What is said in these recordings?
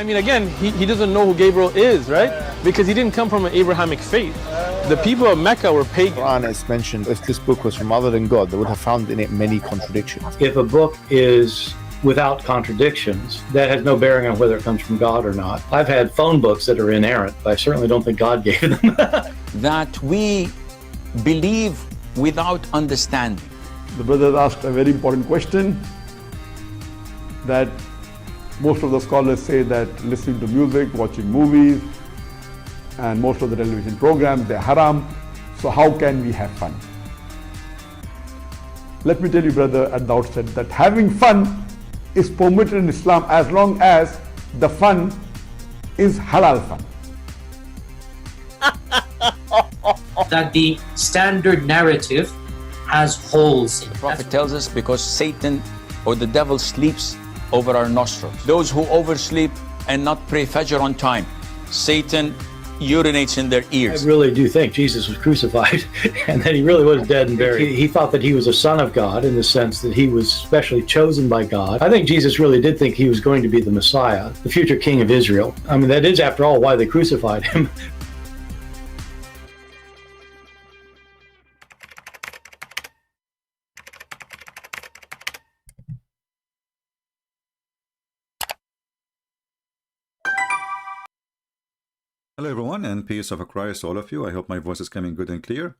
I mean, again, he doesn't know who Gabriel is, right? Because he didn't come from an Abrahamic faith. The people of Mecca were pagan. Quran is mentioned, if this book was from other than God, they would have found in it many contradictions. If a book is without contradictions, that has no bearing on whether it comes from God or not. I've had phone books that are inerrant, but I certainly don't think God gave them. That we believe without understanding. The brother asked a very important question, that most of the scholars say that listening to music, watching movies, and most of the television programs, they're haram. So how can we have fun? Let me tell you, brother, at the outset that having fun is permitted in Islam as long as the fun is halal fun. That the standard narrative has holes in it. The Prophet tells us because Satan or the devil sleeps over our nostrils. Those who oversleep and not pray Fajr on time, Satan urinates in their ears. I really do think Jesus was crucified and that he really was dead and buried. He thought that he was a son of God in the sense that he was specially chosen by God. I think Jesus really did think he was going to be the Messiah, the future king of Israel. I mean, that is, after all, why they crucified him. Hello everyone, and peace of Christ to all of you. I hope my voice is coming good and clear.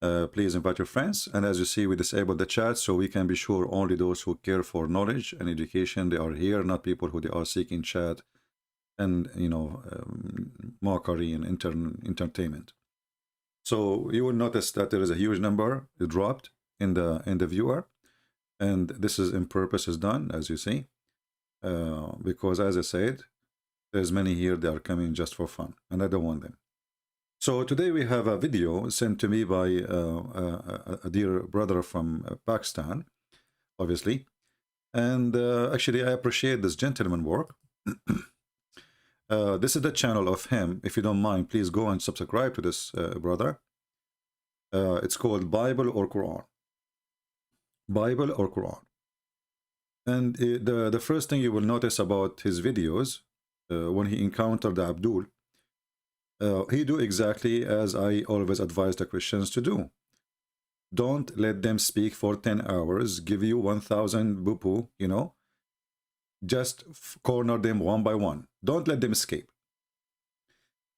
Please invite your friends, and as you see, we disabled the chat so we can be sure only those who care for knowledge and education, they are here, not people who they are seeking chat and mockery and entertainment. So you will notice that there is a huge number dropped in the viewer, and this is in purpose is done, as you see, because as I said, there's many here that are coming just for fun, and I don't want them. So today we have a video sent to me by a dear brother from Pakistan, obviously. And actually, I appreciate this gentleman work. This is the channel of him. If you don't mind, please go and subscribe to this brother. It's called Bible or Quran. Bible or Quran. And the first thing you will notice about his videos, when he encountered the Abdul, he do exactly as I always advise the Christians to do. Don't let them speak for 10 hours, give you 1,000 bupu, just corner them one by one. Don't let them escape.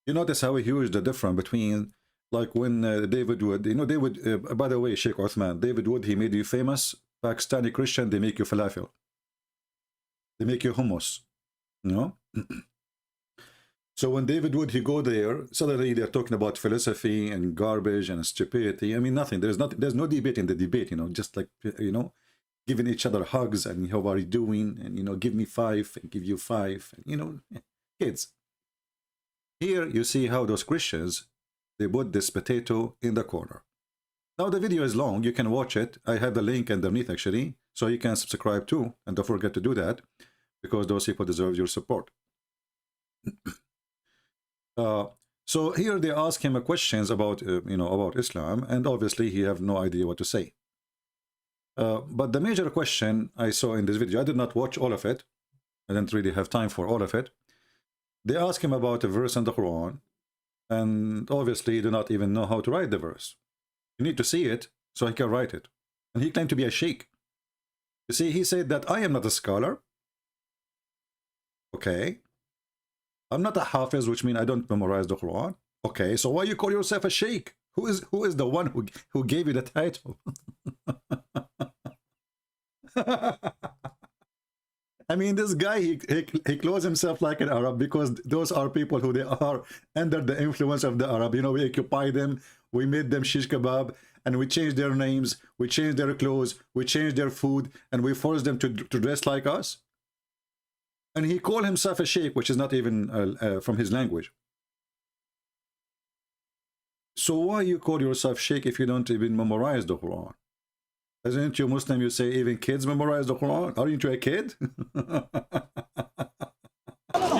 You notice how huge the difference between, like when David Wood, David, by the way, Sheikh Uthman, David Wood, he made you famous. Pakistani Christian, they make you falafel. They make you hummus. So when David Wood, he go there, suddenly they're talking about philosophy and garbage and stupidity. I mean, nothing. There's no debate in the debate, just like, giving each other hugs and how are you doing? And, give me 5 and give you 5. And, kids. Here you see how those Christians, they put this potato in the corner. Now the video is long. You can watch it. I have the link underneath, actually. So you can subscribe too. And don't forget to do that, because those people deserve your support. So here they ask him questions about about Islam, and obviously he have no idea what to say. But the major question I saw in this video, I did not watch all of it. I didn't really have time for all of it. They ask him about a verse in the Quran, and obviously he do not even know how to write the verse. You need to see it so he can write it. And he claimed to be a sheikh. You see, he said that I am not a scholar. Okay. I'm not a hafiz, which means I don't memorize the Quran. Okay, so why you call yourself a sheikh? Who is the one who gave you the title? I mean, this guy, he clothes himself like an Arab, because those are people who they are under the influence of the Arab. We occupy them, we made them shish kebab, and we changed their names, we changed their clothes, we changed their food, and we forced them to dress like us. And he called himself a sheikh, which is not even from his language. So why you call yourself sheikh if you don't even memorize the Quran? Isn't you Muslim? You say even kids memorize the Quran. Aren't you a kid?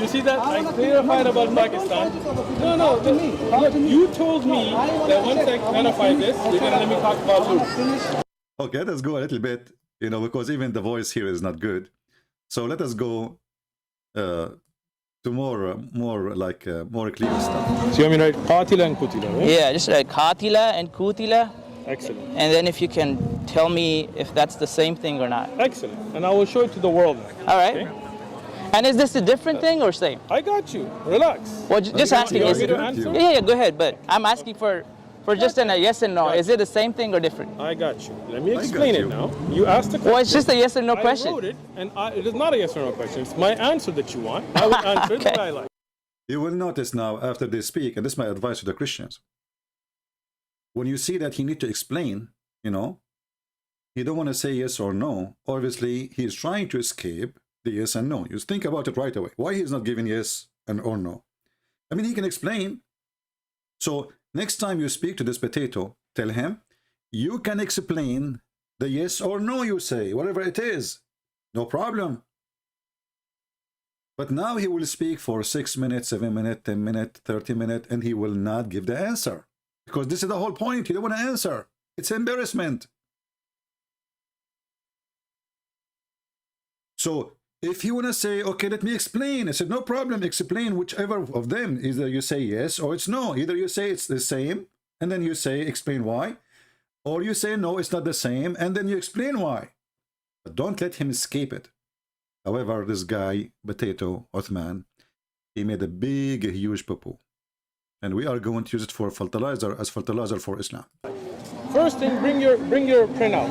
You see that? I clarified about Pakistan. No, look, you told me that once I clarify this, you're going to let me talk about Luke. Okay, let's go a little bit, because even the voice here is not good. So let us go to more more clear stuff. So you want me to write qatila and kutila, right? Yeah, just like qatila and kutila. Excellent. And then if you can tell me if that's the same thing or not. Excellent. And I will show it to the world now. All right. Okay? And is this a different thing or same? I got you. Relax. Well, just asking. You want Is me it? to answer? Yeah, go ahead. But I'm asking for just a yes and no. Is it the same thing or different? I got you. Let me explain it now. You asked the question. Well, it's just a yes and no I question. wrote it, and it is not a yes or no question. It's my answer that you want. I will answer it the way I like. You will notice now after they speak, and this is my advice to the Christians. When you see that he need to explain, you know, he don't want to say yes or no. Obviously, he's trying to escape the yes and no. You think about it right away. Why he's not giving yes and or no? I mean, he can explain. So next time you speak to this potato, tell him, you can explain the yes or no you say, whatever it is. No problem. But now he will speak for 6 minutes, 7 minutes, 10 minutes, 30 minutes, and he will not give the answer. Because this is the whole point. He don't want to answer. It's embarrassment. So if you want to say, okay, let me explain. I said, no problem. Explain whichever of them. Either you say yes or it's no. Either you say it's the same, and then you say, explain why. Or you say, no, it's not the same, and then you explain why. But don't let him escape it. However, this guy, Potato, Uthman, he made a big, huge poo-poo. And we are going to use it for fertilizer, as fertilizer for Islam. First thing, bring your printout.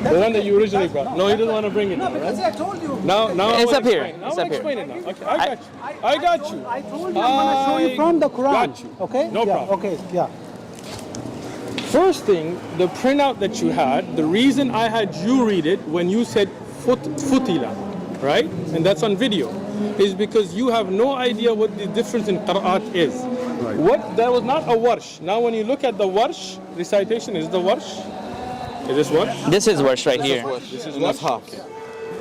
The one that you originally brought. No, he doesn't want to bring it now, right? I told you. Now It's up here. Now It's I'll up here. explain it now. Okay, I got you. I got you. I told you I'm going to show you from the Quran. Got you. Okay? No Yeah, problem. Okay, yeah. First thing, the printout that you had, the reason I had you read it when you said futila, right? And that's on video, is because you have no idea what the difference in qira'at is. Right. That was not a warsh. Now when you look at the warsh recitation, is the warsh? Is this warsh? This is worse right here. This is warsh. Okay.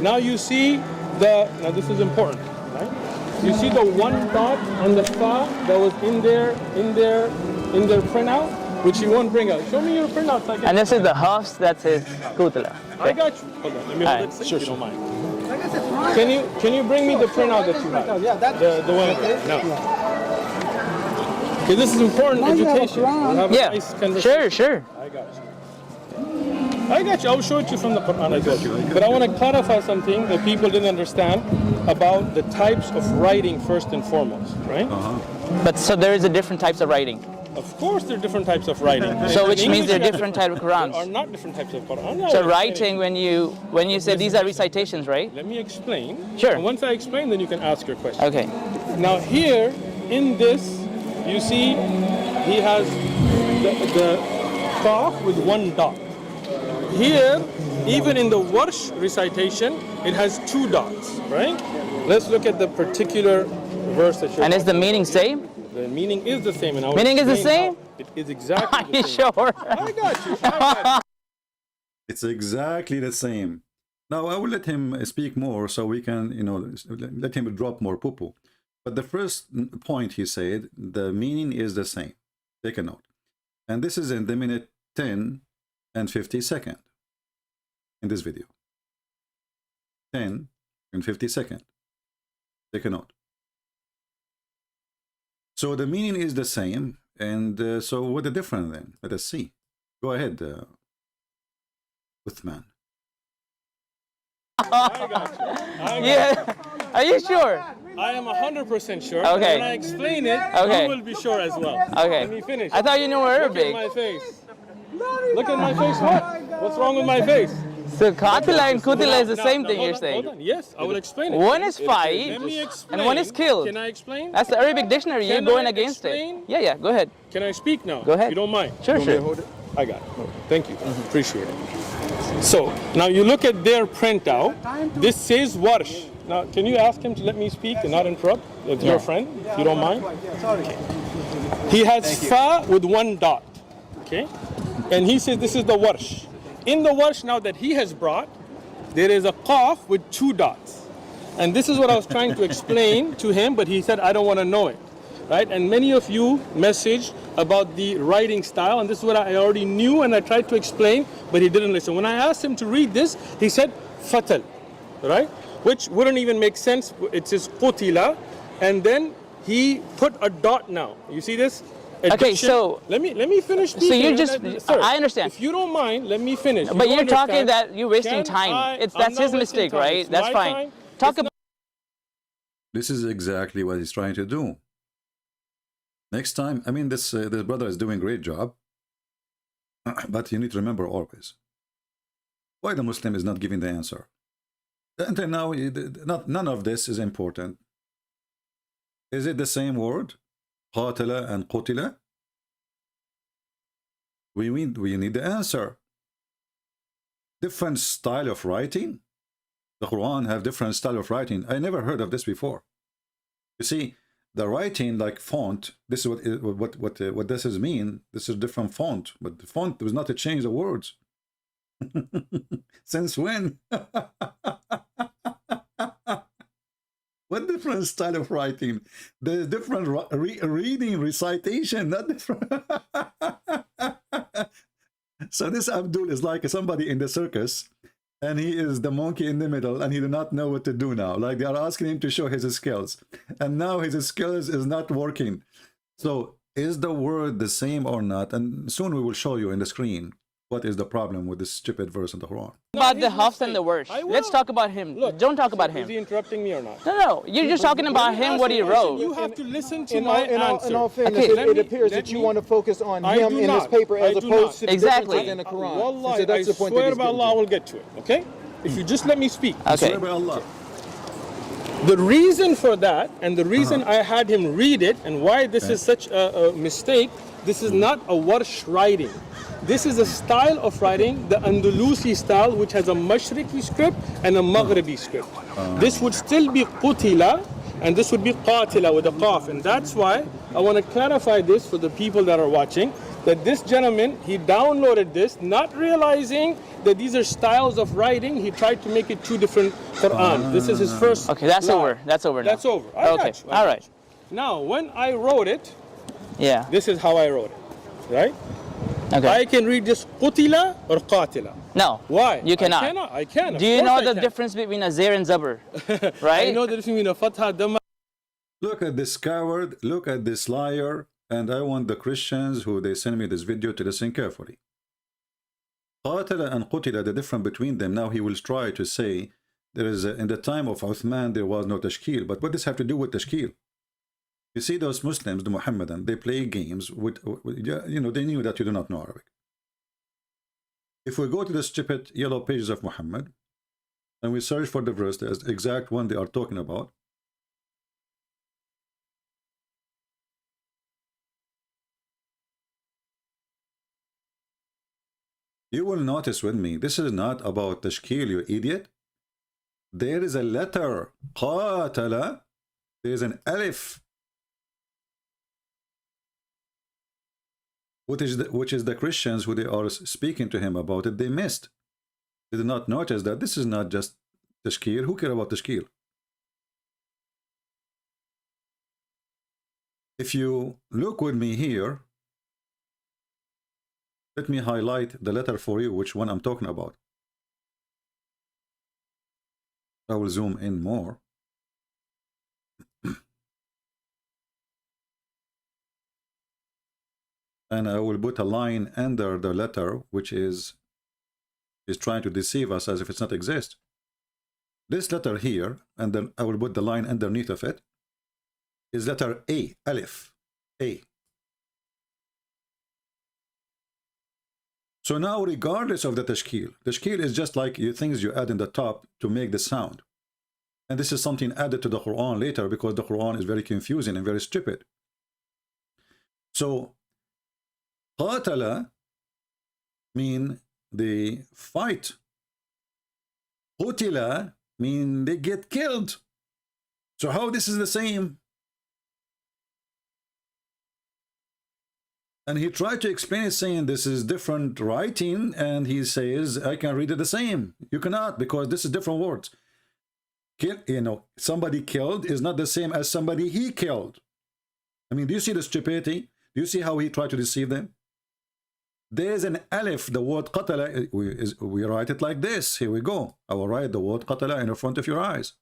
Now you see now this is important, right? You see the one dot on the fa that was in their printout, which you won't bring out. Show me your printout so I can. And this is the Hafs, that's his kutila. I got you. Hold on, let me hold Alright. it, if you don't mind. Can you bring me the printout that you have? Yeah, that's The one. No. Because this is important education. We'll have a Yeah, nice conversation. sure. I got you. I got you. I'll show it to you from the Quran. I got you. But I want to clarify something that people didn't understand about the types of writing first and foremost, right? But so there is a different types of writing. Of course, there are different types of writing. So In which means English, there are you have different types of There are Qurans. not different types of Quran. Yeah, So I'll explain writing, when you say these are recitations, right? it. Let me explain. Sure. And once I explain, then you can ask your question. Okay. Now here, in this, you see he has the qaf with one dot. Here, even in the warsh recitation, it has two dots, right? Let's look at the particular verse that you're And is the meaning same? The meaning is the same. And I will Meaning is the explain same? how. It is exactly Are the you same. sure? I got you. I got you. It's exactly the same. Now I will let him speak more so we can, you know, let him drop more poo-poo. But the first point he said, the meaning is the same. Take a note. And this is in the minute 10 and 50 seconds in this video. 10 and 50 seconds. Take a note. So the meaning is the same. And so what the difference then? Let us see. Go ahead, Uthman. I got you. I got you. Yeah. Are you sure? I am 100% sure. Okay. When I explain it, Okay. you will be sure as well. Okay. Let me finish. I thought you knew Look Arabic. at my face. Look at my face. What? What's wrong with my face? So Qatila and Kutila is the Now, same now, thing hold you're on, saying. hold on. Yes, I will explain it. One is Let fight me explain. and one is killed. Can I explain? That's the Arabic dictionary. You're Can going I against explain? it. Yeah, go ahead. Can I speak now? Go ahead. If you don't mind. Sure, You want me to sure. hold it? I got it. Thank you. Appreciate it. So now you look at their printout. This says warsh. Now, can you ask him to let me speak and not interrupt? It's your friend, if you don't mind. Sorry. He has fa with one dot. Okay? And he says this is the warsh. In the warsh now that he has brought, there is a qaf with two dots. And this is what I was trying to explain to him, but he said, I don't want to know it. Right? And many of you messaged about the writing style, and this is what I already knew, and I tried to explain, but he didn't listen. When I asked him to read this, he said, fatal. Right? Which wouldn't even make sense. It says qutila, and then he put a dot now. You see this? Okay, so let me finish. So you're just, sir, I understand. If you don't mind, let me finish. But you're talking that you're wasting Can time. I'm That's not his wasting mistake, time. right? It's That's my fine. time. Talk It's about. This is exactly what he's trying to do. Next time, I mean, this brother is doing a great job, but you need to remember always why the Muslim is not giving the answer. Until now, none of this is important. Is it the same word, qatala and qutila? We need the answer. Different style of writing. The Quran have different style of writing. I never heard of this before. You see, the writing like font. This is what this is mean. This is different font, but the font was not to change the words. Since when? What different style of writing? There's different reading, recitation, not different. So this Abdul is like somebody in the circus, and he is the monkey in the middle, and he do not know what to do now. Like they are asking him to show his skills, and now his skills is not working. So is the word the same or not? And soon we will show you in the screen what is the problem with this stupid verse in the Quran. About the Hafs and the Warsh. Let's talk about him. Look, don't talk about him. Is he interrupting me or not? No, you're just talking about him, what he wrote. You have to listen to my answer. In all fairness, Okay, it appears that you want to focus on him in this paper as opposed to the differences in the Quran. Wallah, So that's the point swear that he's by getting Allah, I to. will get to it. Okay? If you just let me speak. Okay. Swear by Allah. The reason for that, and the reason I had him read it, and why this is such a mistake, this is not a Warsh writing. This is a style of writing, the Andalusi style, which has a Mashriqi script and a Maghribi script. This would still be Qutila, and this would be Qatila with a Qaf. And that's why I want to clarify this for the people that are watching, that this gentleman, he downloaded this, not realizing that these are styles of writing. He tried to make it two different Quran. This is his first. Okay, that's lie. over. That's over now. That's over. I Okay, got you. all right. Now, when I wrote it, Yeah. this is how I wrote it, right? Okay. I can read this Qutila or Qatila. No. Why? You cannot. I can. Do you know the difference between a Zir and Zabr? Right? I know the difference between a Fatha, Dhamma. Look at this coward, look at this liar, and I want the Christians who they send me this video to listen carefully. Qatala and Qutila, the difference between them, now he will try to say there is in the time of Uthman there was no tashkil, but what does have to do with tashkil? You see those Muslims, the Muhammadan, they play games with you know, they knew that you do not know Arabic. If we go to the stupid yellow pages of Muhammad and we search for the verse, the exact one they are talking about, you will notice with me, this is not about tashkil, you idiot. There is a letter, qatala, there is an alif, which is the Christians who they are speaking to him about it, they missed. They did not notice that this is not just tashkil. Who care about tashkil? If you look with me here, let me highlight the letter for you, which one I'm talking about. I will zoom in more. And I will put a line under the letter, which is trying to deceive us as if it's not exist. This letter here, and then I will put the line underneath of it, is letter A, alif, A. So now, regardless of the tashkil is just like things you add in the top to make the sound. And this is something added to the Quran later because the Quran is very confusing and very stupid. So, Qatala mean they fight. Qutila mean they get killed. So how this is the same? And he tried to explain it saying this is different writing, and he says I can read it the same. You cannot, because this is different words. Kill, you know, somebody killed is not the same as somebody he killed. I mean, do you see the stupidity? Do you see how he tried to deceive them? There's an alif, the word qatala, we write it like this. Here we go. I will write the word qatala in front of your eyes.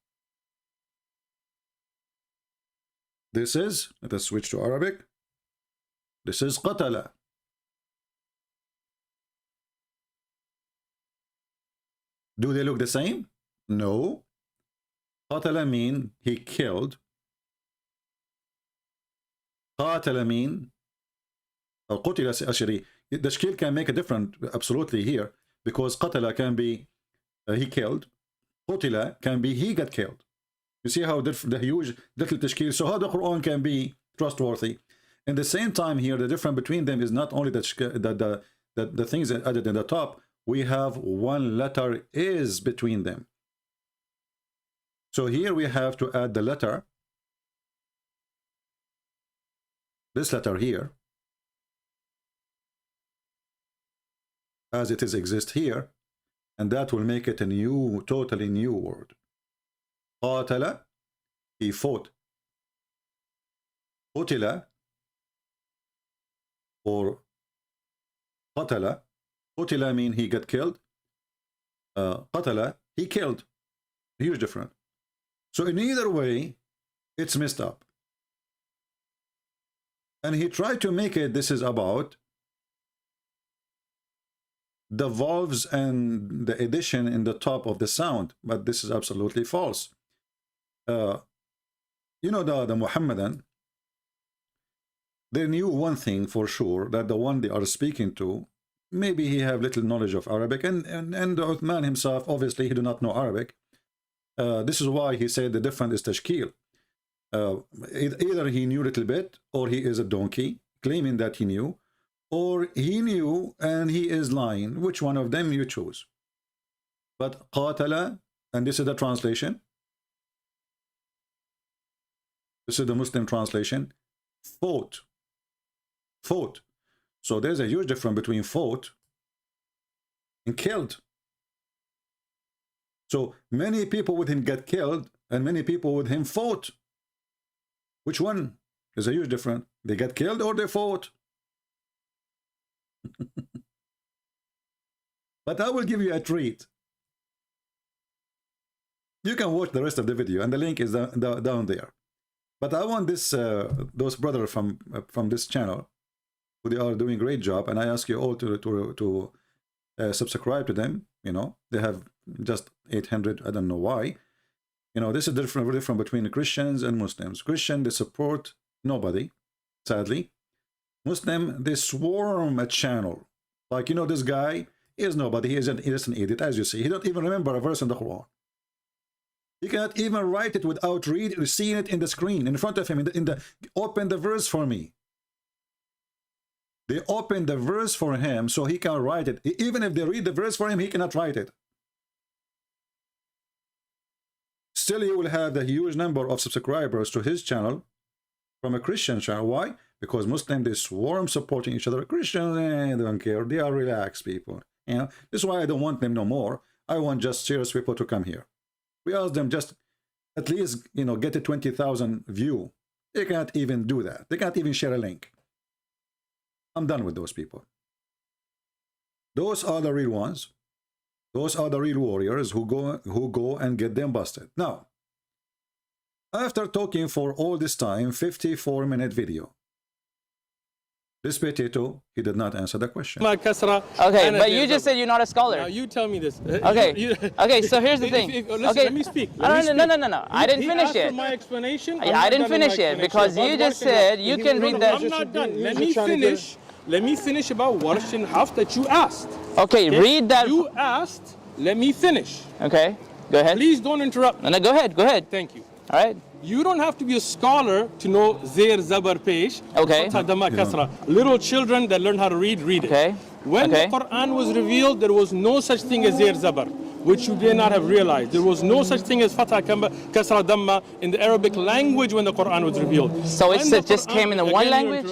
This is, let us switch to Arabic. This is qatala. Do they look the same? No. Qatala mean he killed. Qatala mean, or qutila actually, the shkil can make a difference absolutely here, because qatala can be he killed, qutila can be he got killed. You see how the huge little tashkil, so how the Quran can be trustworthy. In the same time here, the difference between them is not only the things that added in the top, we have one letter is between them. So here we have to add the letter, this letter here, as it is exist here, and that will make it a new, totally new word. Qatala, he fought. Qutila, or qatala. Qutila mean he got killed. Qatala, he killed. Huge difference. So in either way, it's messed up. And he tried to make it, this is about the vowels and the addition in the top of the sound, but this is absolutely false. You know, the Muhammadan, they knew one thing for sure, that the one they are speaking to, maybe he have little knowledge of Arabic, and Uthman himself, obviously he do not know Arabic. This is why he said the difference is tashkil. Either he knew a little bit, or he is a donkey, claiming that he knew, or he knew and he is lying. Which one of them you choose? But qatala, and this is the translation. This is the Muslim translation. Fought. Fought. So there's a huge difference between fought and killed. So many people with him get killed, and many people with him fought. Which one? There's a huge difference. They get killed or they fought. But I will give you a treat. You can watch the rest of the video, and the link is down there. But I want this those brothers from this channel, who they are doing a great job, and I ask you all to subscribe to them. You know, they have just 800. I don't know why. You know, this is different between the Christians and Muslims. Christian, they support nobody, sadly. Muslim, they swarm a channel. Like, you know, this guy is nobody. He is an innocent idiot, as you see. He don't even remember a verse in the Quran. He cannot even write it without reading, seeing it in the screen in front of him. Open the verse for me. They open the verse for him so he can write it. Even if they read the verse for him, he cannot write it. Still, he will have the huge number of subscribers to his channel from a Christian channel. Why? Because Muslims, they swarm supporting each other. Christians, they don't care. They are relaxed people. You know, this is why I don't want them no more. I want just serious people to come here. We ask them just at least, you know, get a 20,000 view. They can't even do that. They can't even share a link. I'm done with those people. Those are the real ones. Those are the real warriors who go and get them busted. Now, after talking for all this time, 54-minute video, this potato, he did not answer the question. Okay, but you just said you're not a scholar. Now you tell me this. Okay, okay. So here's the thing. Listen, okay, let me speak. No. I didn't finish it. My explanation. I didn't finish it because you just said you can read that. I'm not done. Let me finish. Let me finish about warsh and haf that you asked. Okay, read that. You asked. Let me finish. Okay, go ahead. Please don't interrupt. No, go ahead. Go ahead. Thank you. All right. You don't have to be a scholar to know Zair Zabar Pesh. Okay. Little children that learn how to read it. Okay. When the Quran was revealed, there was no such thing as Zair Zabar, which you did not have realized. There was no such thing as Fatha Kasra Damma in the Arabic language when the Quran was revealed. So it just came in the one language?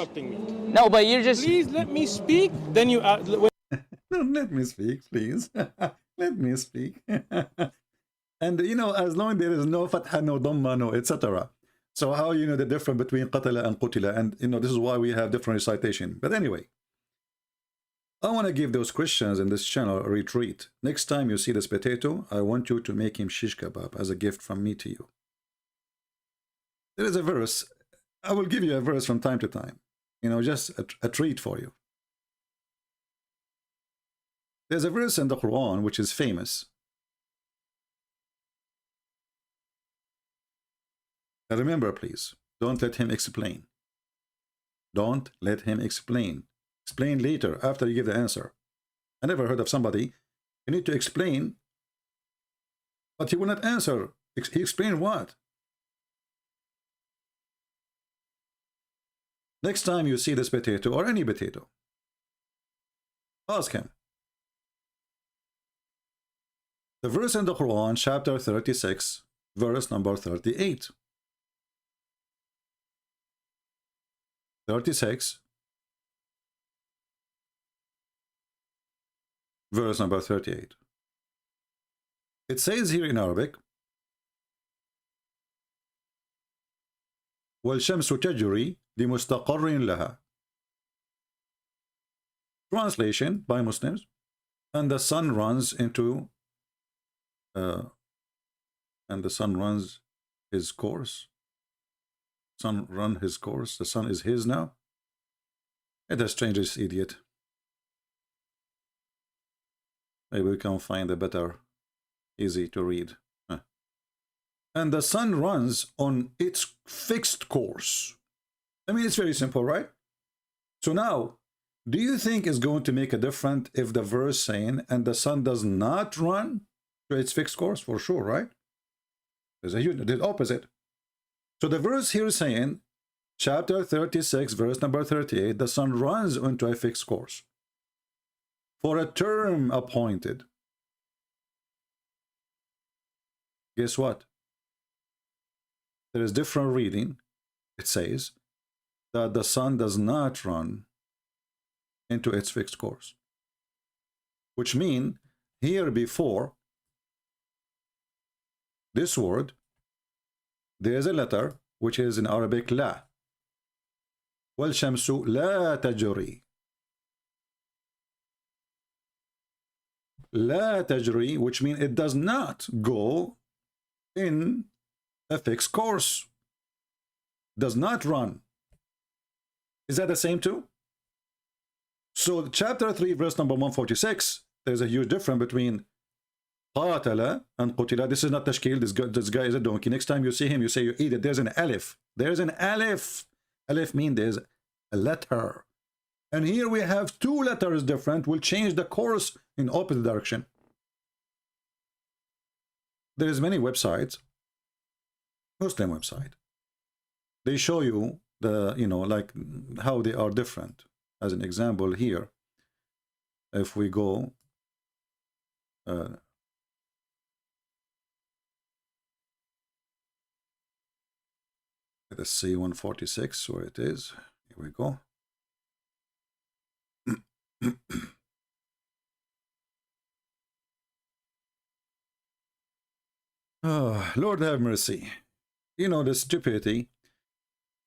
No, but you're just... Please let me speak, then you... No, let me speak, please. Let me speak. And, you know, as long as there is no fatha, no dhamma, no, etc. So how you know the difference between qatala and qutila? And, you know, this is why we have different recitation. But anyway, I want to give those Christians in this channel a retreat. Next time you see this potato, I want you to make him shish kebab as a gift from me to you. There is a verse I will give you a verse from time to time. You know, just a treat for you. There's a verse in the Quran which is famous. Now remember, please, don't let him explain. Don't let him explain. Explain later, after you give the answer. I never heard of somebody, you need to explain, but he will not answer. He explained what? Next time you see this potato, or any potato, ask him. The verse in the Quran, chapter 36, verse number 38. 36, verse number 38. It says here in Arabic, وَالْشَمْسُ تَجْرِي لِمُسْتَقَرٍ لَهَا. Translation by Muslims, and the sun runs into and the sun runs his course. Sun run his course. The sun is his now. It's the strangest idiot. Maybe we can find a better, easy to read. And the sun runs on its fixed course. I mean, it's very simple, right? So now, do you think it's going to make a difference if the verse saying, and the sun does not run to its fixed course? For sure, right? There's a huge, the opposite. So the verse here is saying, chapter 36, verse number 38, the sun runs into a fixed course for a term appointed. Guess what? There is different reading. It says that the sun does not run into its fixed course, which means here before this word, there is a letter which is in Arabic la. وَالْشَمْسُ لَا تَجْرِي. La tajri, which means it does not go in a fixed course. Does not run. Is that the same too? So chapter 3, verse number 146, there's a huge difference between قاتل and قتل. This is not tashkil. This guy is a donkey. Next time you see him, you say you eat it. There's an alif. There's an alif. Alif means there's a letter. And here we have two letters different. Will change the course in opposite direction. There's many websites, Muslim website. They show you the, you know, like how they are different. As an example here, if we go let's see 146 where it is. Here we go. Oh, Lord have mercy. You know the stupidity.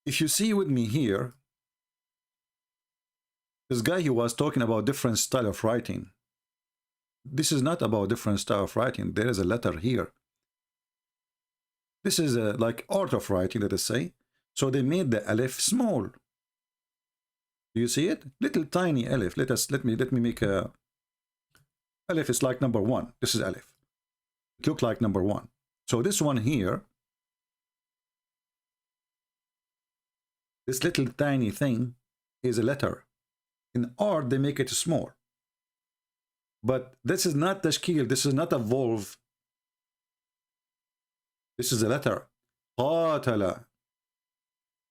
If you see with me here, this guy, he was talking about different style of writing. This is not about different style of writing. There is a letter here. This is a, like art of writing, let us say. So they made the alif small. Do you see it? Little tiny alif. Let me make a alif is like number 1. This is alif. It looks like number 1. So this one here, this little tiny thing is a letter. In art, they make it small. But this is not tashkil. This is not a volve. This is a letter. قاتل.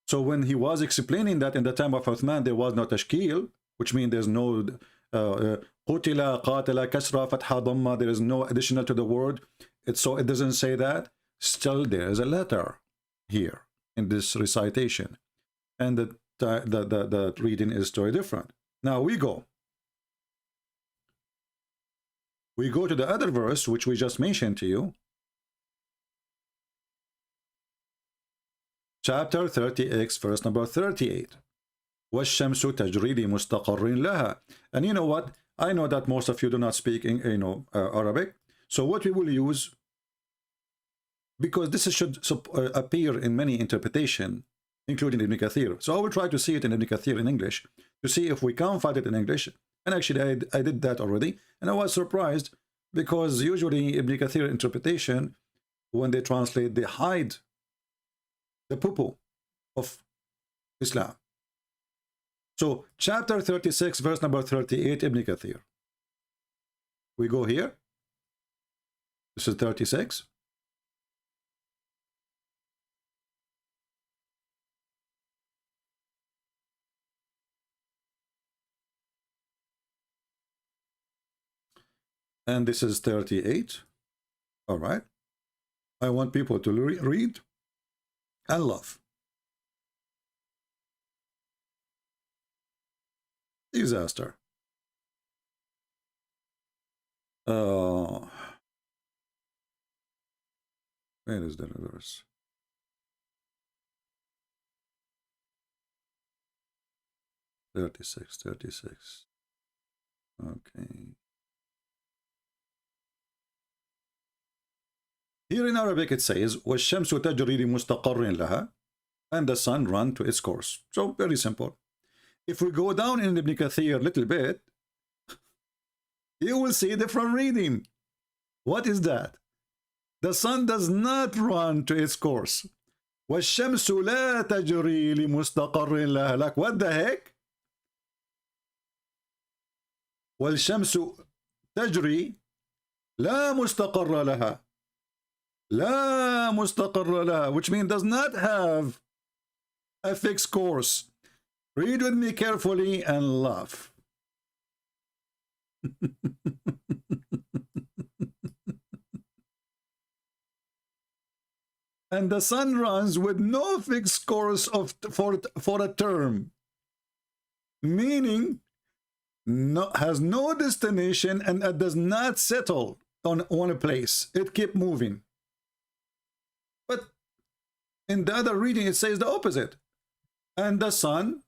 So when he was explaining that in the time of Uthman, there was no tashkil, which means there's no قتل, قاتل, kasra, fatha, dhamma. There is no additional to the word. So it doesn't say that. Still, there is a letter here in this recitation. And the reading is very different. Now we go to the other verse which we just mentioned to you, chapter 30x, verse number 38. وَالشَّمْسُ تَجْرِي لِمُسْتَقَرٍ لَهَا. And you know what? I know that most of you do not speak Arabic. So what we will use, because this should appear in many interpretation, including Ibn Kathir. So I will try to see it in Ibn Kathir in English, to see if we can find it in English. And actually, I did that already, and I was surprised, because usually Ibn Kathir interpretation, when they translate, they hide the poo-poo of Islam. So chapter 36, verse number 38, Ibn Kathir. We go here. This is 36. And this is 38. All right. I want people to read and love. Disaster. Where is the verse? Thirty-six. Okay. Here in Arabic it says, وَالشَّمْسُ تَجْرِي لِمُسْتَقَرٍ لَهَا, and the sun run to its course. So very simple. If we go down in Ibn Kathir a little bit, you will see different reading. What is that? The sun does not run to its course. وَالشَّمْسُ لَا تَجْرِي لِمُسْتَقَرٍ لَهَا. Like, what the heck? وَالشَّمْسُ تَجْرِي لَا مُسْتَقَرَّ لَهَا. لا مستقر لها, which means does not have a fixed course. Read with me carefully and laugh. And the sun runs with no fixed course for a term, meaning has no destination, and it does not settle on a place. It keeps moving. But in the other reading, it says the opposite. And the sun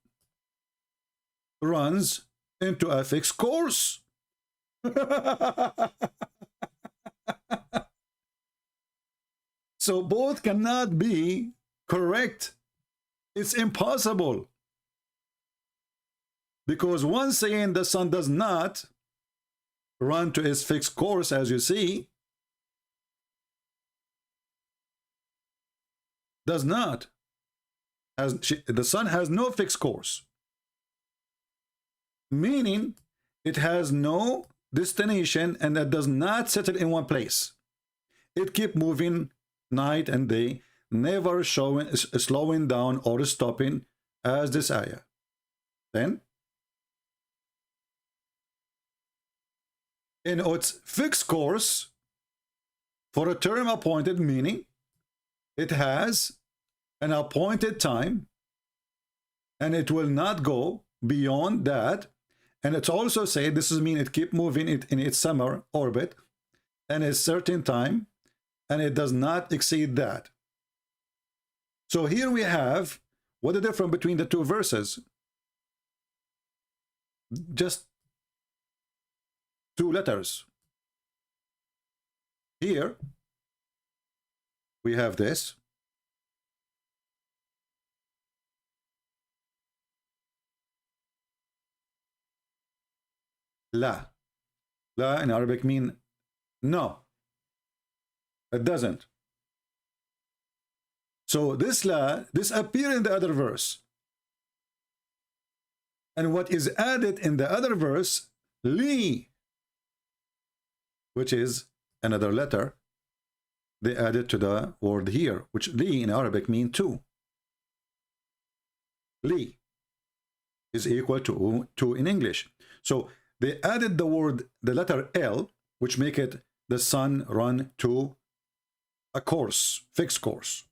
runs into a fixed course. So both cannot be correct. It's impossible. Because one saying the sun does not run to its fixed course, as you see, does not. The sun has no fixed course, meaning it has no destination, and it does not settle in one place. It keeps moving night and day, never slowing down or stopping, as this ayah. Then, in its fixed course for a term appointed, meaning it has an appointed time, and it will not go beyond that. And it's also said, this is mean it keep moving it in its summer orbit and a certain time, and it does not exceed that. So here we have what the difference between the two verses. Just two letters. Here we have this. La. La in Arabic mean no. It doesn't. So this la, this appears in the other verse. And what is added in the other verse, li, which is another letter, they added to the word here, which li in Arabic mean two. Li is equal to two in English. So they added the word, the letter L, which make it the sun run to a course, fixed course.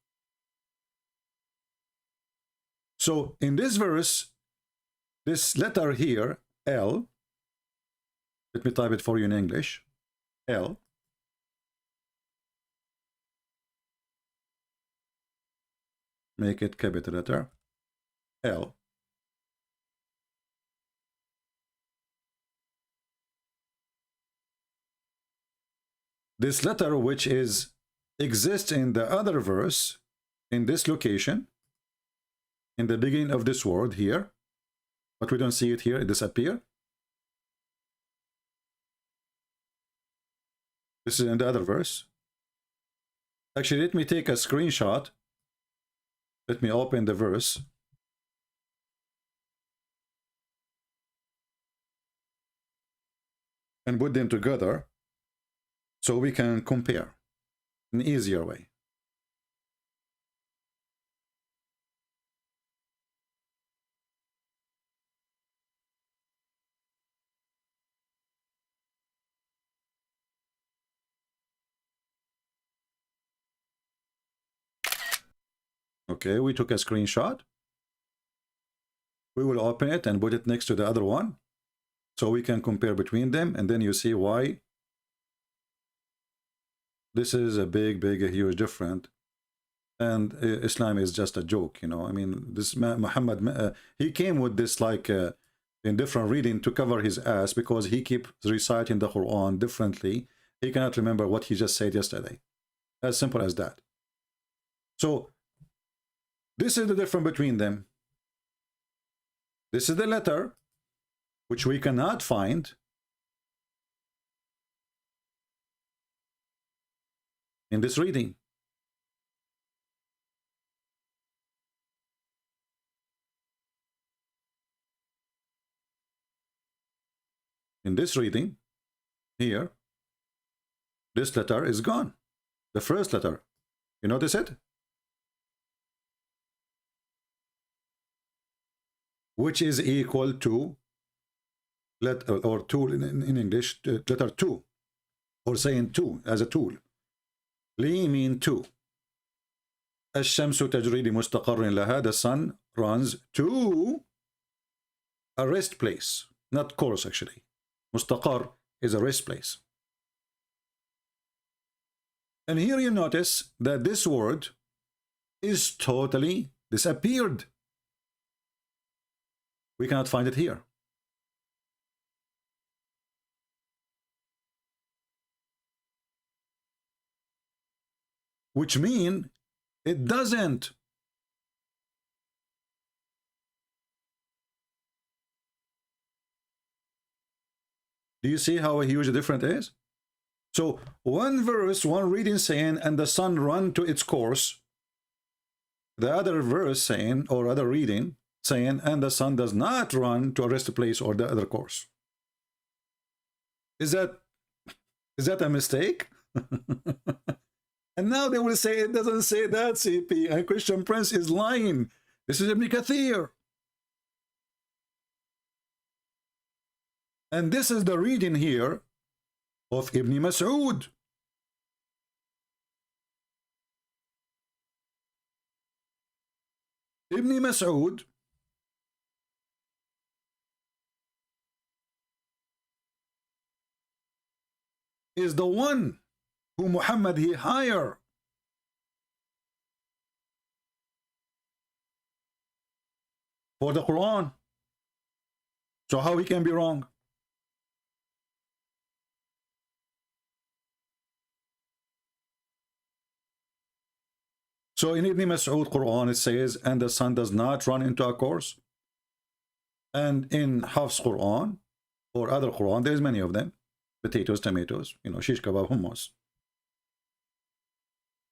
So in this verse, this letter here, L, let me type it for you in English, L, make it capital letter, L. This letter, which exists in the other verse, in this location, in the beginning of this word here, but we don't see it here, it disappear. This is in the other verse. Actually, let me take a screenshot. Let me open the verse. And put them together so we can compare in an easier way. Okay, we took a screenshot. We will open it and put it next to the other one so we can compare between them, and then you see why this is a a huge difference. And Islam is just a joke, you know. I mean, this Muhammad, he came with this like in different reading to cover his ass because he keeps reciting the Quran differently. He cannot remember what he just said yesterday. As simple as that. So this is the difference between them. This is the letter which we cannot find in this reading. In this reading here, this letter is gone. The first letter. You notice it? Which is equal to letter or tool in English, letter 2, or saying 2 as a tool. Li mean 2. الشمس تجري لمستقر لها. The sun runs to a rest place, not course actually. Mustaqar is a rest place. And here you notice that this word is totally disappeared. We cannot find it here. Which means it doesn't. Do you see how huge the difference is? So one verse, one reading saying, and the sun run to its course. The other verse saying, or other reading, saying, and the sun does not run to a rest place or the other course. Is that a mistake? And now they will say it doesn't say that, CP, and Christian Prince is lying. This is Ibn Kathir. And this is the reading here of Ibn Mas'ud. Ibn Mas'ud is the one who Muhammad he hired for the Quran. So how he can be wrong? So in Ibn Mas'ud Quran it says, and the sun does not run into a course. And in Hafs Quran or other Quran, there's many of them. Potatoes, tomatoes, you know, shish kebab, hummus.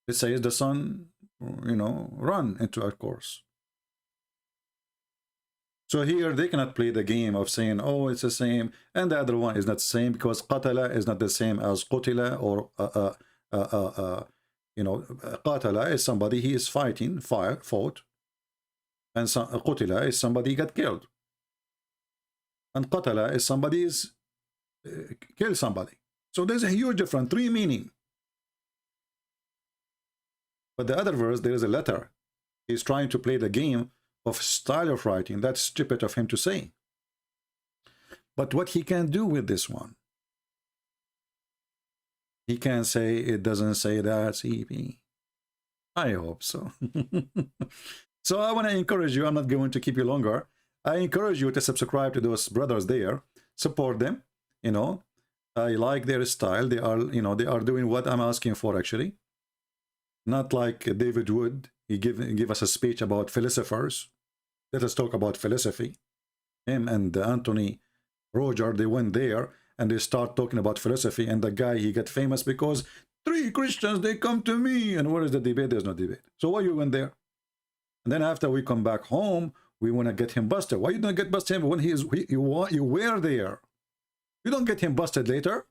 It says the sun, you know, run into a course. So here they cannot play the game of saying, oh, it's the same, and the other one is not the same, because qatala is not the same as qutila, or you know, qatala is somebody he is fighting, fought, and qutila is somebody got killed, and qatala is somebody is kill somebody. So there's a huge difference, 3 meaning. But the other verse, there is a letter. He's trying to play the game of style of writing. That's stupid of him to say. But what he can do with this one, he can say it doesn't say that, CP. I hope so. So I want to encourage you. I'm not going to keep you longer. I encourage you to subscribe to those brothers there. Support them. You know, I like their style. They are, you know, they are doing what I'm asking for, actually. Not like David Wood. He give us a speech about philosophers. Let us talk about philosophy. Him and Anthony Roger, they went there and they start talking about philosophy, and the guy, he got famous because 3 Christians, they come to me. And where is the debate? There's no debate. So why you went there? And then after we come back home, we want to get him busted. Why you don't get busted when you were there? You don't get him busted later.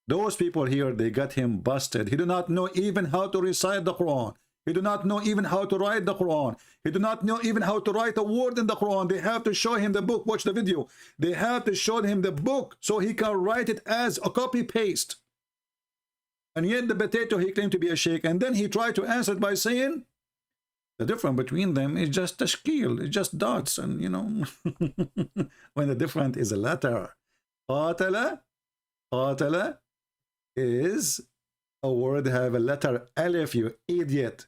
Those people here, they got him busted. He do not know even how to recite the Quran. He do not know even how to write the Quran. He do not know even how to write a word in the Quran. They have to show him the book. Watch the video. They have to show him the book so he can write it as a copy-paste. And yet the potato, he claimed to be a sheikh. And then he tried to answer it by saying, the difference between them is just tashkil. It's just dots. And, you know, when the difference is a letter. Qatala is a word have a letter alif, you idiot.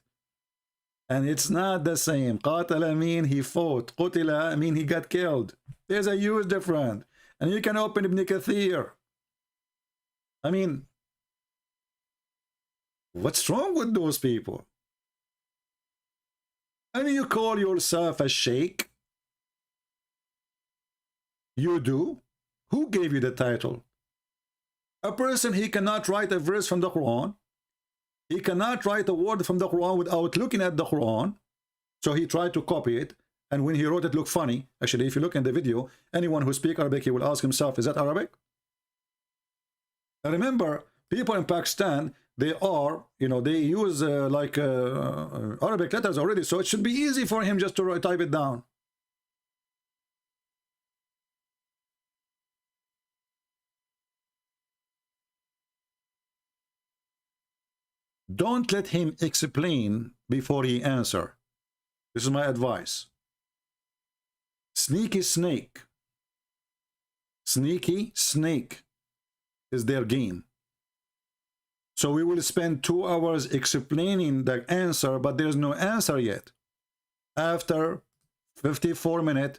And it's not the same. Qatala mean he fought. Qutila mean he got killed. There's a huge difference. And you can open Ibn Kathir. I mean, what's wrong with those people? I mean, you call yourself a sheikh? You do? Who gave you the title? A person, he cannot write a verse from the Quran. He cannot write a word from the Quran without looking at the Quran. So he tried to copy it. And when he wrote it, looked funny. Actually, if you look in the video, anyone who speaks Arabic, he will ask himself, is that Arabic? And remember, people in Pakistan, they are, you know, they use Arabic letters already. So it should be easy for him just to type it down. Don't let him explain before he answer. This is my advice. Sneaky snake. Sneaky snake is their game. So we will spend 2 hours explaining the answer, but there's no answer yet. After 54 minutes,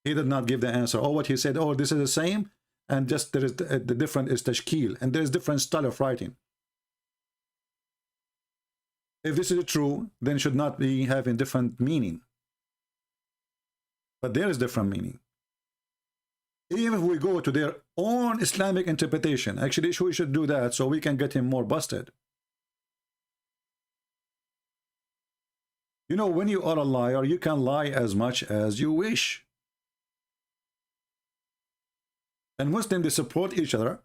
he did not give the answer. Or what he said, oh, this is the same, and just there is the different is tashkil, and there is different style of writing. If this is true, then should not be having different meaning. But there is different meaning. Even if we go to their own Islamic interpretation, actually we should do that so we can get him more busted. You know, when you are a liar, you can lie as much as you wish. And Muslims, they support each other.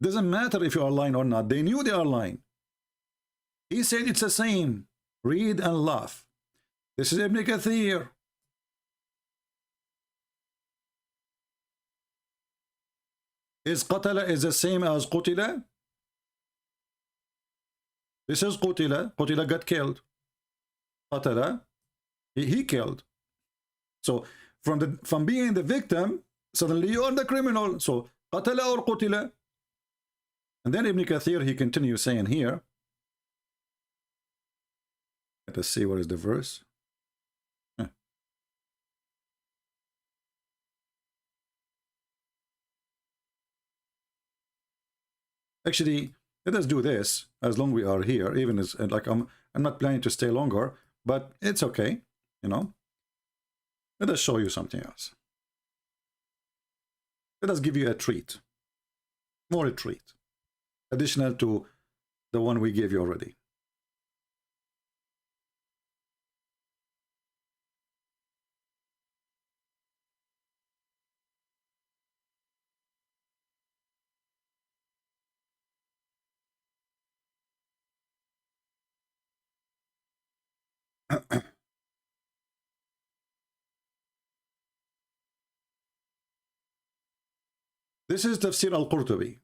Doesn't matter if you are lying or not. They knew they are lying. He said it's the same. Read and laugh. This is Ibn Kathir. Is qatala is the same as qutila? This is qutila. Qutila got killed. Qatala, he killed. So from being the victim, suddenly you are the criminal. So qatala or qutila. And then Ibn Kathir, he continues saying here, let us see what is the verse. Actually, let us do this as long as we are here, even as like I'm not planning to stay longer, but it's okay, you know. Let us show you something else. Let us give you a treat, more a treat. Additional to the one we gave you already. This is Tafsir al-Qurtubi.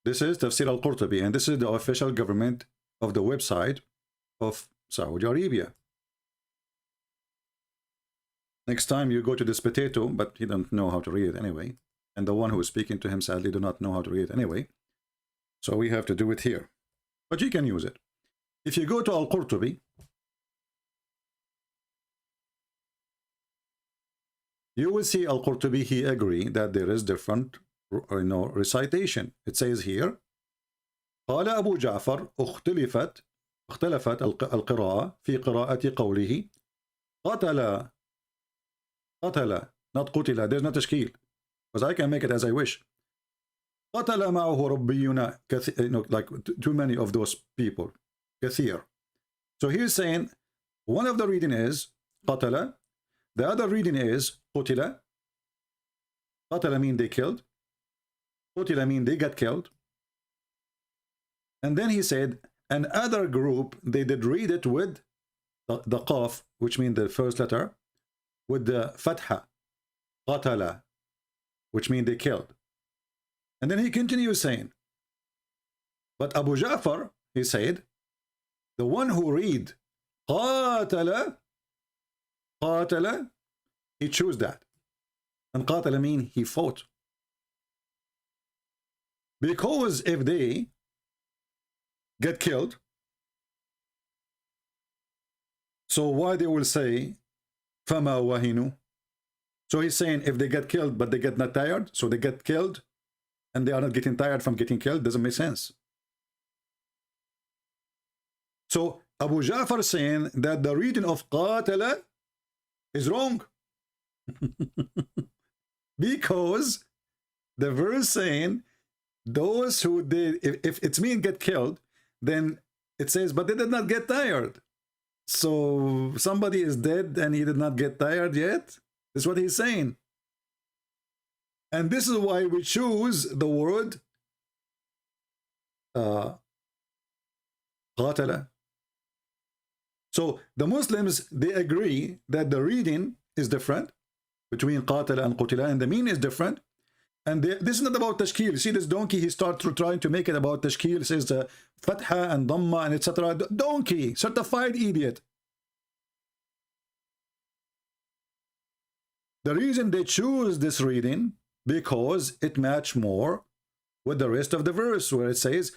This is Tafsir al-Qurtubi, and this is the official government of the website of Saudi Arabia. Next time you go to this potato, but he don't know how to read it anyway, and the one who is speaking to him sadly do not know how to read it anyway, so we have to do it here. But you can use it. If you go to al-Qurtubi, you will see al-Qurtubi, he agree that there is different recitation. It says here, قال أبو جعفر اختلفت القراءة في قراءة قوله قتل not قتل. There's no تشكيل because I can make it as I wish. قتل معه ربينا like too many of those people كثير. So he's saying one of the reading is قتل, the other reading is قتل. قتل mean they killed, قتل mean they got killed. And then he said another group, they did read it with the qaf, which means the first letter, with the fatha, qatala, which means they killed. And then he continues saying, but Abu Ja'far, he said, the one who read qatala, he chose that. And qatala mean he fought. Because if they get killed, so why they will say fama wahinu? So he's saying if they get killed but they get not tired, so they get killed and they are not getting tired from getting killed, doesn't make sense. So Abu Ja'far saying that the reading of qatala is wrong. Because the verse saying those who did, if it's mean get killed, then it says, but they did not get tired. So somebody is dead and he did not get tired yet. That's what he's saying. And this is why we choose the word qatala. So the Muslims, they agree that the reading is different between qatala and qutila, and the meaning is different. And this is not about tashkil. See this donkey, he starts trying to make it about tashkil, says the fatha and dhamma and etc. Donkey, certified idiot. The reason they choose this reading, because it matches more with the rest of the verse where it says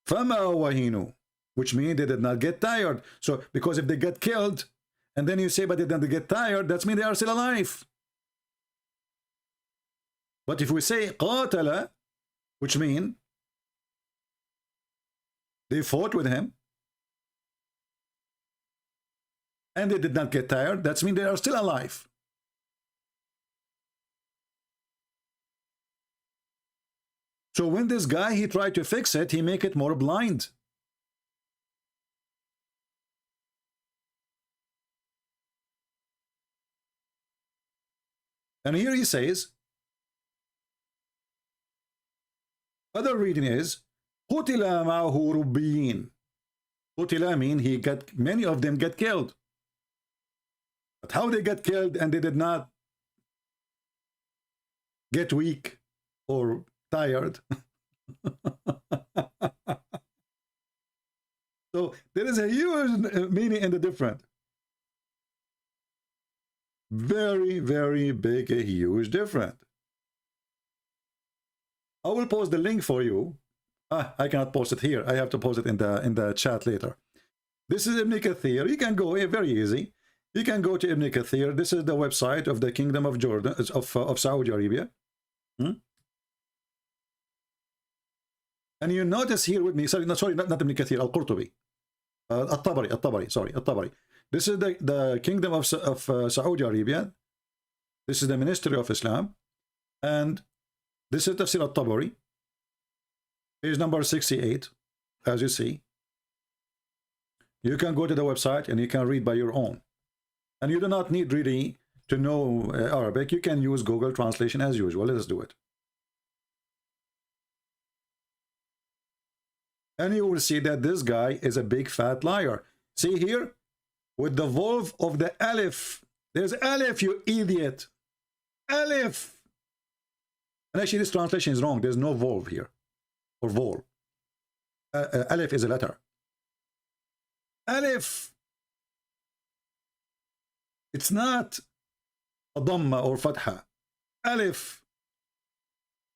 fama wahinu, which means they did not get tired. So because if they get killed and then you say but they didn't get tired, that means they are still alive. But if we say qatala, which means they fought with him and they did not get tired, that means they are still alive. So when this guy, he tried to fix it, he make it more blind. And here he says, other reading is قُتِلَ مَعَهُ رُبِّيِّينَ. قُتِلَ mean he got, many of them get killed. But how they got killed and they did not get weak or tired. So there is a huge meaning in the different. Very, very big, a huge difference. I will post the link for you. I cannot post it here. I have to post it in the chat later. This is Ibn Kathir. You can go very easy. You can go to Ibn Kathir. This is the website of the Kingdom of Jordan of Saudi Arabia. And you notice here with me. Sorry, not Ibn Kathir. Al-Qurtubi. At-Tabari. Sorry, At-Tabari. This is the Kingdom of Saudi Arabia. This is the Ministry of Islam. And this is Tafsir At-Tabari. Page number 68, as you see. You can go to the website and you can read by your own. And you do not need really to know Arabic. You can use Google Translation as usual. Let us do it. And you will see that this guy is a big fat liar. See here? With the volve of the alif. There's alif, you idiot. Alif. And actually this translation is wrong. There's no volve here. Or vol. Alif is a letter. Alif. It's not a dhamma or fatha. Alif.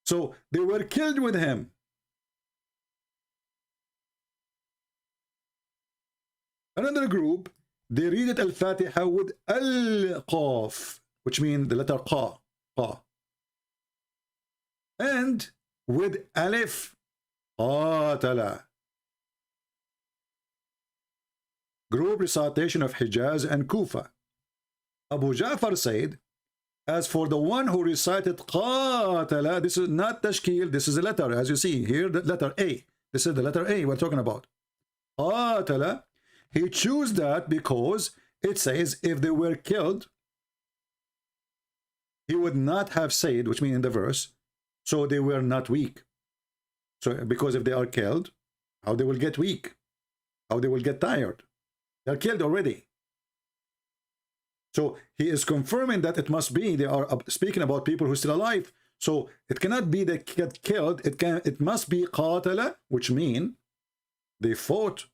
So they were killed with him. Another group, they read it al-Fatiha with al-Qaf, which means the letter Qa. And with Alif. قاتل. Group recitation of Hijaz and Kufa. Abu Ja'far said, as for the one who recited قاتل, this is not tashkil, this is a letter, as you see here, the letter A. This is the letter A we're talking about. قاتل, he chose that because it says if they were killed, he would not have said, which means in the verse, so they were not weak. So because if they are killed, how they will get weak? How they will get tired? They're killed already. So he is confirming that it must be, they are speaking about people who are still alive. So it cannot be they get killed, it must be قاتل, which means they fought.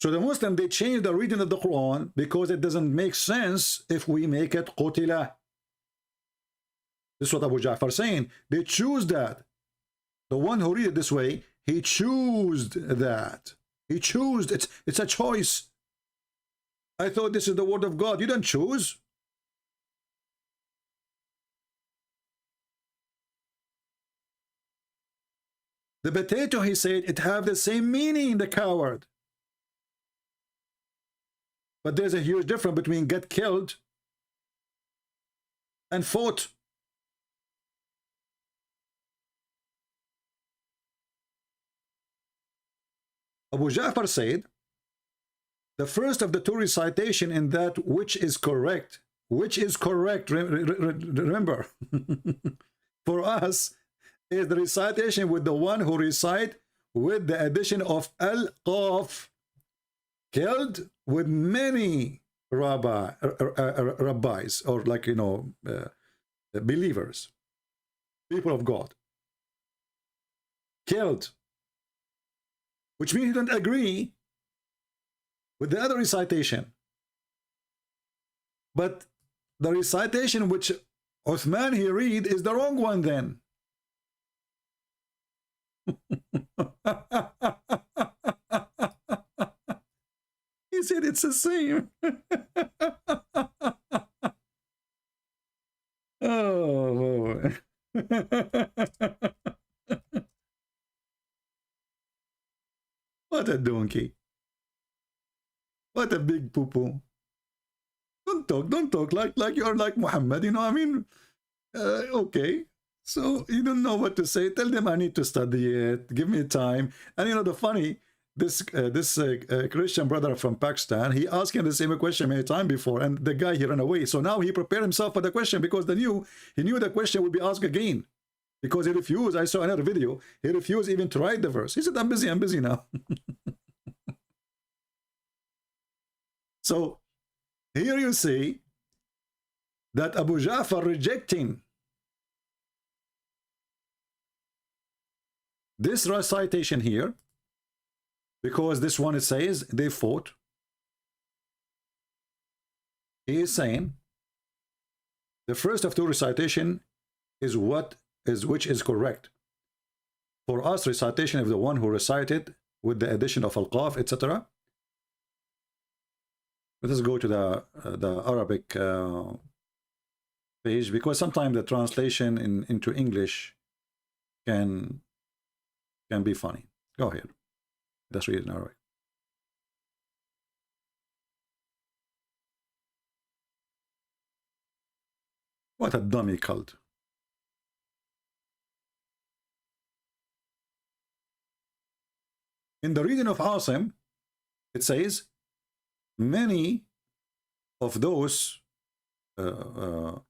So the Muslim, they change the reading of the Quran because it doesn't make sense if we make it قتل. This is what Abu Ja'far saying. They choose that. The one who read it this way, he chose that. He chose. It's a choice. I thought this is the word of God. You don't choose. The potato, he said, it have the same meaning, the coward. But there's a huge difference between get killed and fought. Abu Ja'far said, the first of the two recitation in that which is correct. Which is correct, remember, for us, is the recitation with the one who recite with the addition of al-qaf, killed with many rabbis, or like, you know, believers, people of God. Killed. Which means you don't agree with the other recitation. But the recitation which Uthman he read is the wrong one then. He said it's the same. Oh, boy. What a donkey. What a big poo-poo. Don't talk like you're like Muhammad, you know, I mean, okay. So you don't know what to say. Tell them I need to study it. Give me time. And you know, the funny, this Christian brother from Pakistan, he asked him the same question many times before, and the guy, he ran away. So now he prepared himself for the question because he knew the question would be asked again. Because he refused. I saw another video. He refused even to write the verse. He said, I'm busy now. So here you see that Abu Ja'far rejecting this recitation here, because this one, it says they fought. He is saying the first of two recitation is which is correct. For us, recitation of the one who recited with the addition of al-qaf, etc. Let us go to the Arabic page, because sometimes the translation into English can be funny. Go ahead. Let's read it in Arabic. What a dummy cult. In the reading of Asim, it says, many of those, the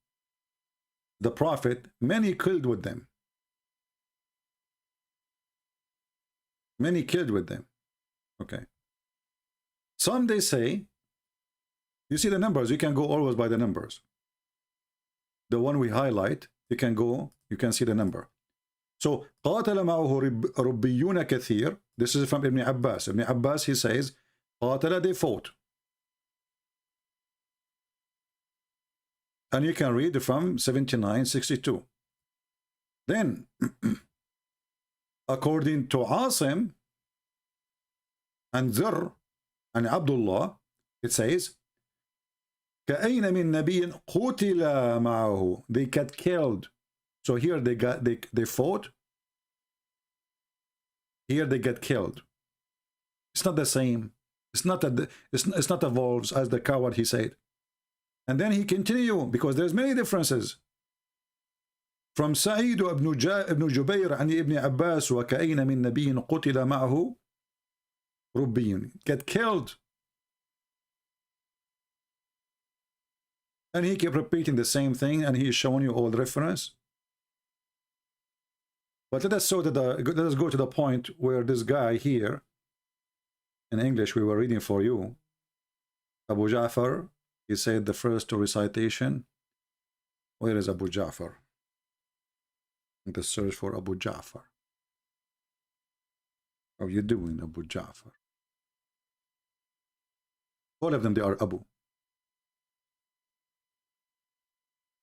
prophet, many killed with them. Many killed with them. Okay. Some they say, you see the numbers, you can go always by the numbers. The one we highlight, you can see the number. So, قاتل معه ربيون كثير. This is from Ibn Abbas. Ibn Abbas, he says, قاتل, they fought. And you can read from 79:62. Then, according to Asim and Zir and Abdullah, it says, كأين من نبي قتل معه. They got killed. So here they fought. Here they get killed. It's not the same. It's not the wolves as the coward, he said. And then he continued, because there's many differences. From Sa'id ibn Jubayr عن ابن عباس وكأين من نبي قتل معه ربي, get killed. And he kept repeating the same thing, and he is showing you all the reference. But let us go to the point where this guy here, in English we were reading for you, Abu Ja'far, he said the first recitation. Where is Abu Ja'far? The search for Abu Ja'far. How are you doing, Abu Ja'far? All of them, they are Abu.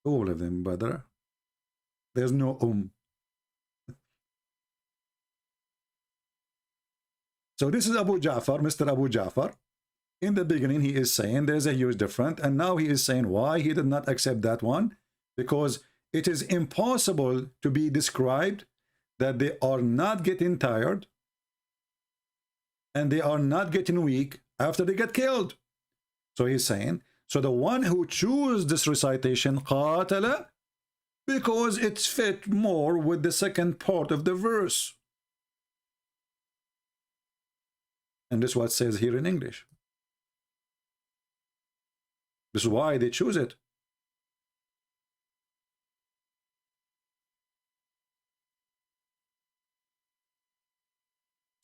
All of them, brother. There's no So this is Abu Ja'far, Mr. Abu Ja'far. In the beginning, he is saying there's a huge difference, and now he is saying why he did not accept that one, because it is impossible to be described that they are not getting tired and they are not getting weak after they get killed. So he's saying, so the one who chose this recitation, qatala, because it's fit more with the second part of the verse. And this is what it says here in English. This is why they choose it.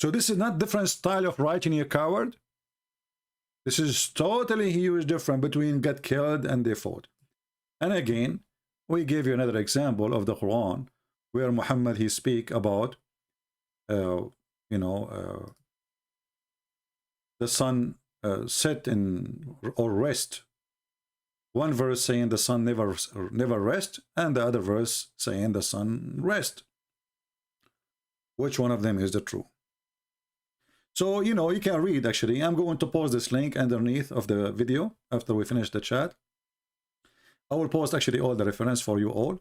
So this is not different style of writing, you coward. This is totally huge difference between get killed and they fought. And again, we gave you another example of the Quran where Muhammad, he speak about, the sun sit in or rest. One verse saying the sun never rest, and the other verse saying the sun rest. Which one of them is the true? So, you can read, actually. I'm going to post this link underneath of the video after we finish the chat. I will post actually all the reference for you all.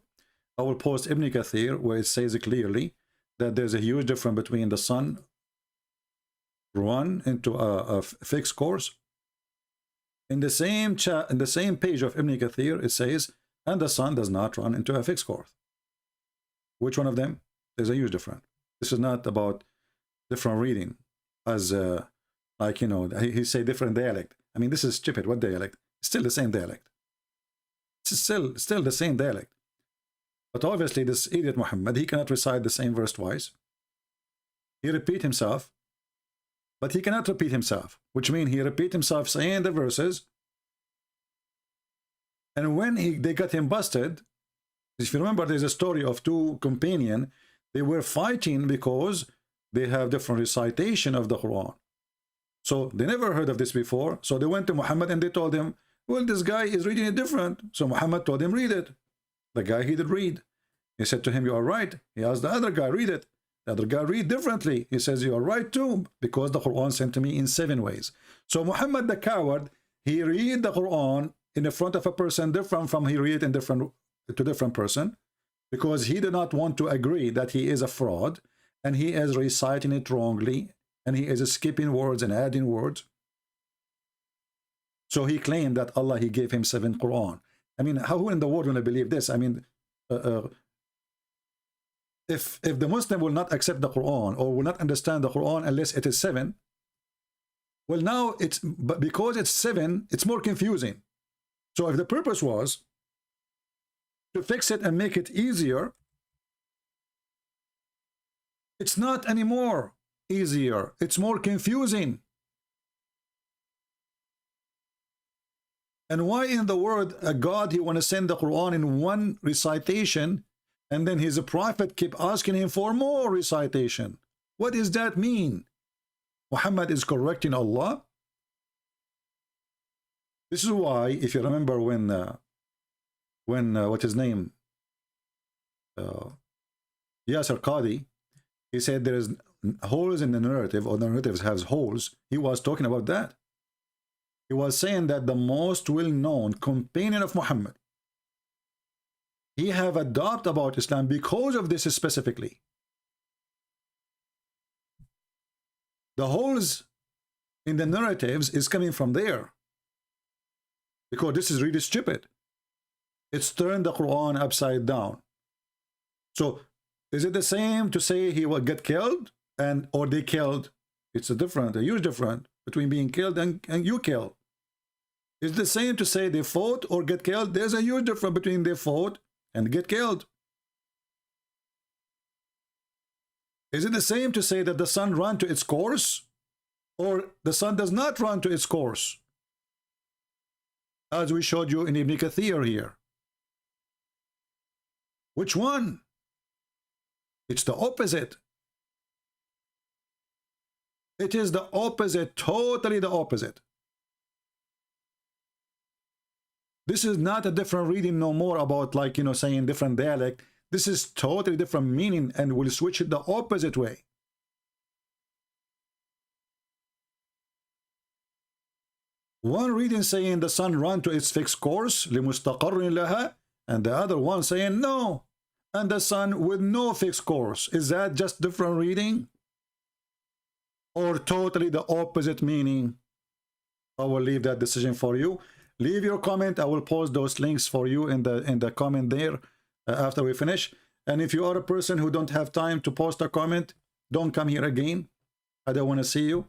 I will post Ibn Kathir, where it says clearly that there's a huge difference between the sun run into a fixed course. In the same chat, in the same page of Ibn Kathir, it says, and the sun does not run into a fixed course. Which one of them? There's a huge difference. This is not about different reading. As he say different dialect. I mean, this is stupid. What dialect? Still the same dialect. It's still the same dialect. But obviously, this idiot Muhammad, he cannot recite the same verse twice. He repeat himself, but he cannot repeat himself, which means he repeat himself saying the verses. And when they got him busted, if you remember, there's a story of two companions. They were fighting because they have different recitation of the Quran. So they never heard of this before. So they went to Muhammad and they told him, well, this guy is reading it different. So Muhammad told him, read it. The guy, he did read. He said to him, you are right. He asked the other guy, read it. The other guy read differently. He says, you are right too, because the Quran sent to me in 7 ways. So Muhammad the coward, he read the Quran in the front of a person different from he read it in different person, because he did not want to agree that he is a fraud, and he is reciting it wrongly, and he is skipping words and adding words. So he claimed that Allah, he gave him 7 Quran. I mean, how in the world will I believe this? I mean, if the Muslim will not accept the Quran or will not understand the Quran unless it is 7, well, now but because it's 7, it's more confusing. So if the purpose was to fix it and make it easier, it's not anymore easier. It's more confusing. And why in the world God, he want to send the Quran in one recitation, and then his prophet keep asking him for more recitation? What does that mean? Muhammad is correcting Allah. This is why, if you remember when what his name, Yasser Qadi, he said there is holes in the narrative, or the narrative has holes. He was talking about that. He was saying that the most well-known companion of Muhammad, he have a doubt about Islam because of this specifically. The holes in the narratives is coming from there. Because this is really stupid. It's turned the Quran upside down. So is it the same to say he will get killed or they killed? It's a huge difference between being killed and you killed. Is it the same to say they fought or get killed? There's a huge difference between they fought and get killed. Is it the same to say that the sun ran to its course or the sun does not run to its course? As we showed you in Ibn Kathir here. Which one? It's the opposite. It is the opposite, totally the opposite. This is not a different reading no more about saying different dialect. This is totally different meaning and we'll switch it the opposite way. One reading saying the sun ran to its fixed course, لِمُسْتَقَرٍ لَهَا, and the other one saying no, and the sun with no fixed course. Is that just different reading? Or totally the opposite meaning? I will leave that decision for you. Leave your comment. I will post those links for you in the comment there after we finish. And if you are a person who don't have time to post a comment, don't come here again. I don't want to see you.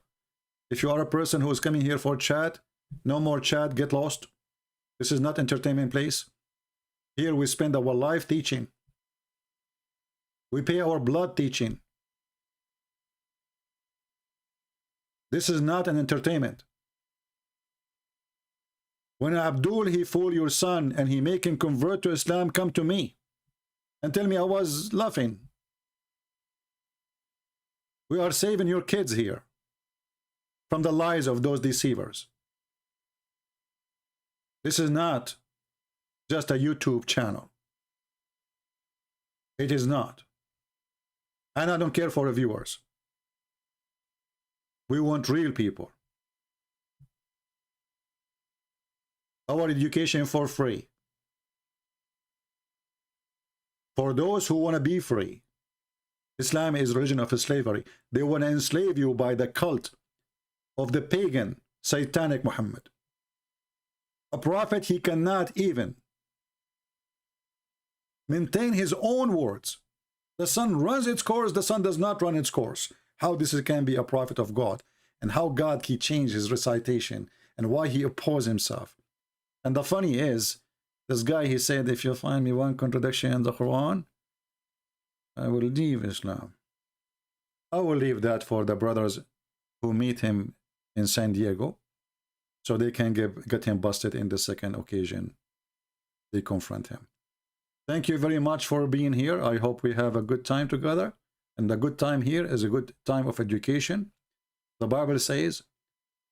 If you are a person who is coming here for chat, no more chat, get lost. This is not entertainment place. Here we spend our life teaching. We pay our blood teaching. This is not an entertainment. When Abdul, he fool your son and he make him convert to Islam, come to me and tell me I was laughing. We are saving your kids here from the lies of those deceivers. This is not just a YouTube channel. It is not. And I don't care for the viewers. We want real people. Our education for free. For those who want to be free. Islam is religion of slavery. They want to enslave you by the cult of the pagan, satanic Muhammad. A prophet, he cannot even maintain his own words. The sun runs its course, the sun does not run its course. How this can be a prophet of God, and how God he changed his recitation, and why he opposed himself. And the funny is, this guy, he said, if you find me one contradiction in the Quran, I will leave Islam. I will leave that for the brothers who meet him in San Diego, so they can get him busted in the second occasion they confront him. Thank you very much for being here. I hope we have a good time together. And a good time here is a good time of education. The Bible says,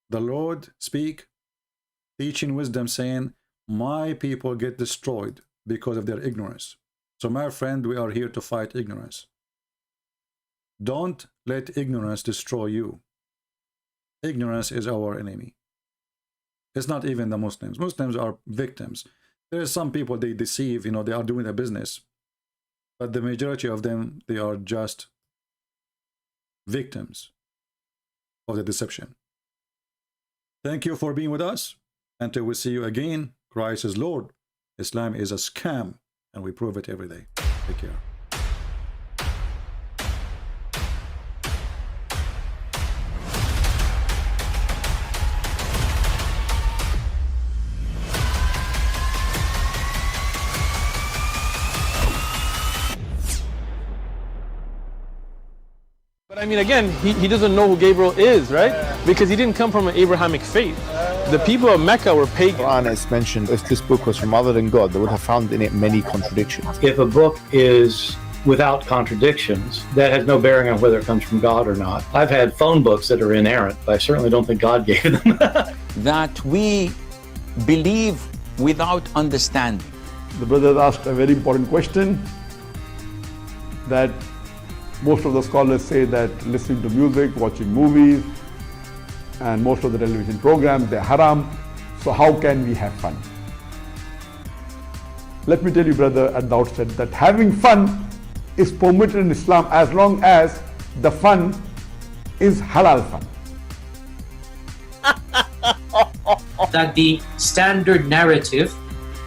the Lord speak, teaching wisdom, saying, my people get destroyed because of their ignorance. So my friend, we are here to fight ignorance. Don't let ignorance destroy you. Ignorance is our enemy. It's not even the Muslims. Muslims are victims. There are some people they deceive, they are doing a business. But the majority of them, they are just victims of the deception. Thank you for being with us. Until we see you again, Christ is Lord. Islam is a scam, and we prove it every day. Take care. But I mean, again, he doesn't know who Gabriel is, right? Because he didn't come from an Abrahamic faith. The people of Mecca were pagan. Quran is mentioned, if this book was from other than God, they would have found in it many contradictions. If a book is without contradictions, that has no bearing on whether it comes from God or not. I've had phone books that are inerrant, but I certainly don't think God gave them. That we believe without understanding. The brother asked a very important question, that most of the scholars say that listening to music, watching movies, and most of the television programs, they're haram. So how can we have fun? Let me tell you, brother, at the outset, that having fun is permitted in Islam as long as the fun is halal fun. That the standard narrative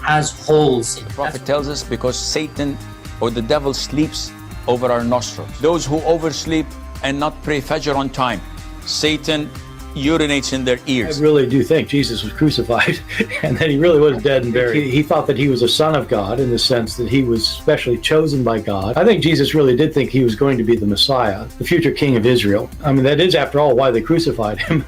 has holes in it. The prophet tells us because Satan or the devil sleeps over our nostrils. Those who oversleep and not pray Fajr on time, Satan urinates in their ears. I really do think Jesus was crucified and that he really was dead and buried. He thought that he was a son of God in the sense that he was specially chosen by God. I think Jesus really did think he was going to be the Messiah, the future king of Israel. I mean, that is, after all, why they crucified him.